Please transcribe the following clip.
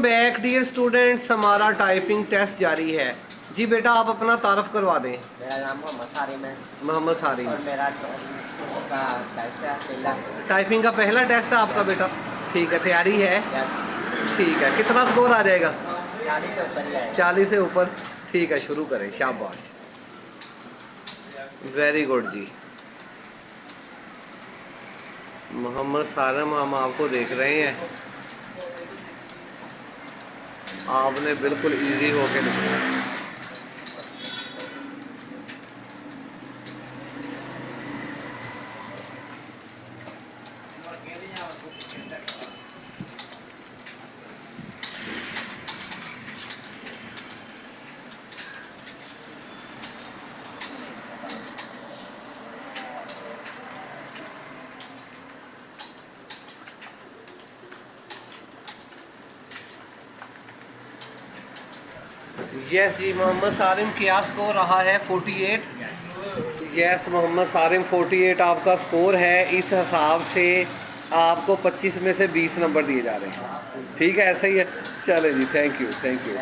Back dear students, हमारा typing test जारी है जी। बेटा आप अपना तारफ़ करवा दें। मेरा नाम मोहम्मद सारिम है। मोहम्मद सारिम। और मेरा का टेस्ट है पहला। टाइपिंग का पहला टेस्ट है आपका? बेटा ठीक है, तैयारी है? यस। ठीक है, कितना स्कोर आ जाएगा? 40 से ऊपर ही आएगा। 40 से ऊपर। ठीक है, शुरू करें। शाबाश, वेरी गुड जी। मोहम्मद सारिम, हम आपको देख रहे हैं, आपने बिल्कुल इजी होके लिखा है। यस जी, मोहम्मद सारिम क्या स्कोर रहा है? 48। यस मोहम्मद सारिम, 48 आपका स्कोर है। इस हिसाब से आपको 25 में से 20 नंबर दिए जा रहे हैं। ठीक है, ऐसा ही है। चले जी, थैंक यू, थैंक यू।